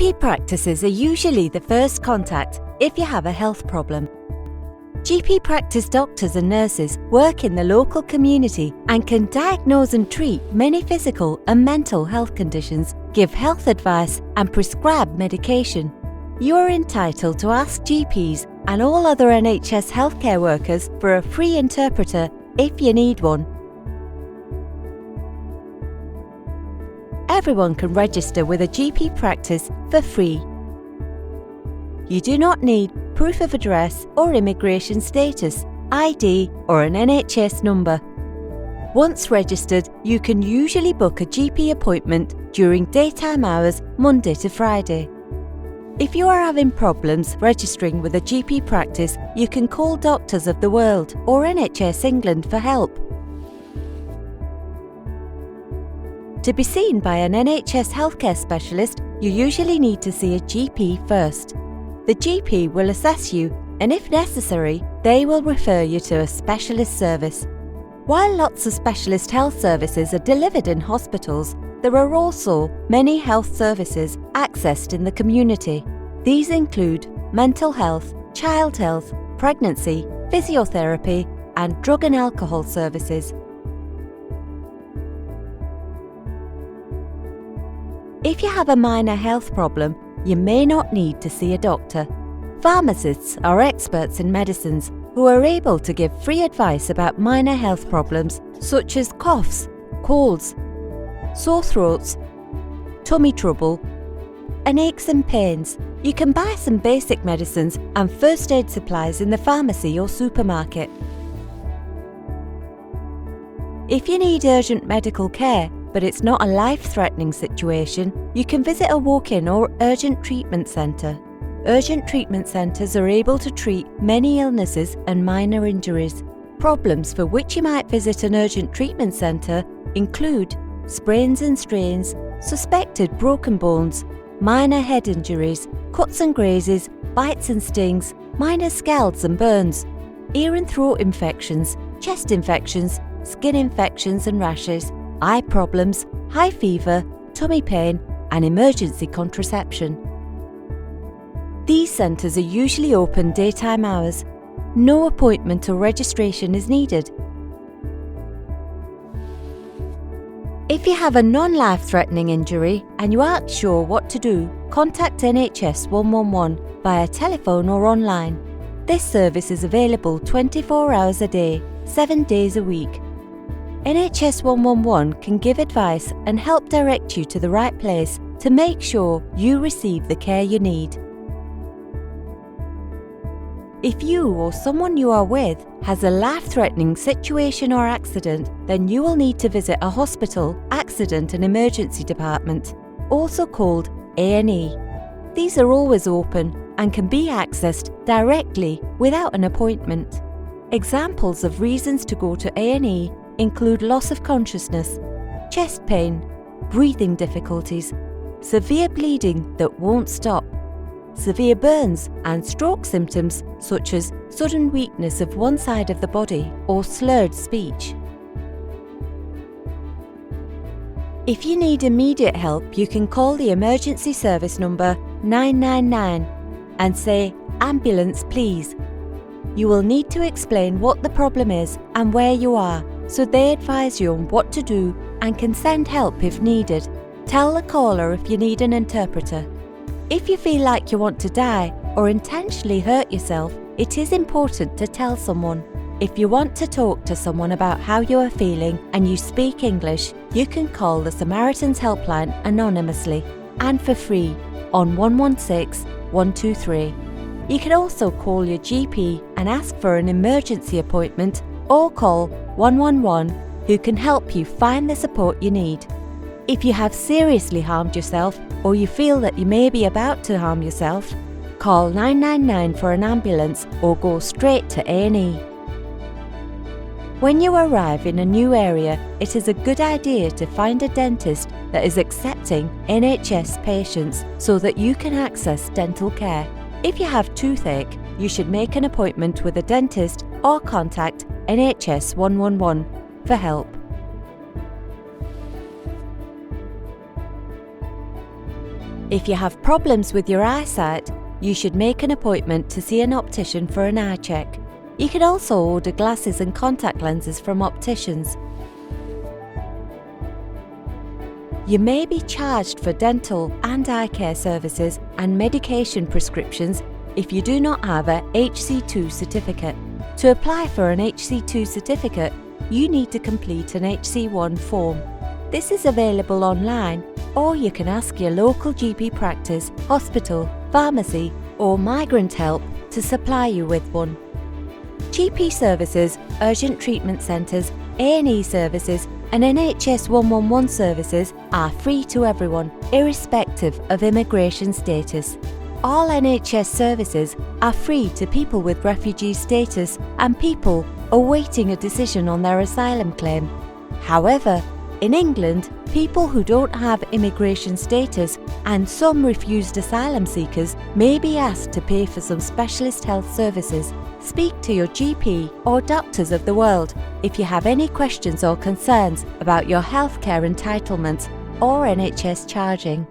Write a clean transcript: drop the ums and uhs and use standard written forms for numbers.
GP practices are usually the first contact if you have a health problem. GP practice doctors and nurses work in the local community and can diagnose and treat many physical and mental health conditions, give health advice and prescribe medication. You are entitled to ask GPs and all other NHS healthcare workers for a free interpreter if you need one. Everyone can register with a GP practice for free. You do not need proof of address or immigration status, ID or an NHS number. Once registered, you can usually book a GP appointment during daytime hours Monday to Friday. If you are having problems registering with a GP practice, you can call Doctors of the World or NHS England for help. To be seen by an NHS healthcare specialist, you usually need to see a GP first. The GP will assess you and if necessary, they will refer you to a specialist service. While lots of specialist health services are delivered in hospitals, there are also many health services accessed in the community. These include mental health, child health, pregnancy, physiotherapy, and drug and alcohol services. If you have a minor health problem, you may not need to see a doctor. Pharmacists are experts in medicines who are able to give free advice about minor health problems such as coughs, colds, sore throats, tummy trouble, and aches and pains. You can buy some basic medicines and first aid supplies in the pharmacy or supermarket. If you need urgent medical care, but it's not a life-threatening situation, you can visit a walk-in or urgent treatment centre. Urgent treatment centres are able to treat many illnesses and minor injuries. Problems for which you might visit an urgent treatment centre include sprains and strains, suspected broken bones, minor head injuries, cuts and grazes, bites and stings, minor scalds and burns, ear and throat infections, chest infections, skin infections and rashes, eye problems, high fever, tummy pain, and emergency contraception. These centres are usually open daytime hours. No appointment or registration is needed. If you have a non-life-threatening injury and you aren't sure what to do, contact NHS 111 via telephone or online. This service is available 24 hours a day, 7 days a week. NHS 111 can give advice and help direct you to the right place to make sure you receive the care you need. If you or someone you are with has a life-threatening situation or accident, then you will need to visit a hospital, accident and emergency department, also called A&E. These are always open and can be accessed directly without an appointment. Examples of reasons to go to A&E include loss of consciousness, chest pain, breathing difficulties, severe bleeding that won't stop, severe burns and stroke symptoms such as sudden weakness of one side of the body or slurred speech. If you need immediate help, you can call the emergency service number 999 and say, "Ambulance please." You will need to explain what the problem is and where you are, so they advise you on what to do and can send help if needed. Tell the caller if you need an interpreter. If you feel like you want to die or intentionally hurt yourself, it is important to tell someone. If you want to talk to someone about how you are feeling and you speak English, you can call the Samaritan's Helpline anonymously and for free on 116 123. You can also call your GP and ask for an emergency appointment or call 111 who can help you find the support you need. If you have seriously harmed yourself or you feel that you may be about to harm yourself, call 999 for an ambulance or go straight to A&E. When you arrive in a new area, it is a good idea to find a dentist that is accepting NHS patients so that you can access dental care. If you have toothache, you should make an appointment with a dentist or contact NHS 111 for help. If you have problems with your eyesight, you should make an appointment to see an optician for an eye check. You can also order glasses and contact lenses from opticians. You may be charged for dental and eye care services and medication prescriptions if you do not have a HC2 certificate. To apply for an HC2 certificate, you need to complete an HC1 form. This is available online, or you can ask your local GP practice, hospital, pharmacy, or migrant help to supply you with one. GP services, urgent treatment centres, A&E services, and NHS 111 services are free to everyone, irrespective of immigration status. All NHS services are free to people with refugee status and people awaiting a decision on their asylum claim. However, in England, people who don't have immigration status and some refused asylum seekers may be asked to pay for some specialist health services. Speak to your GP or doctors of the world if you have any questions or concerns about your healthcare entitlements or NHS charging.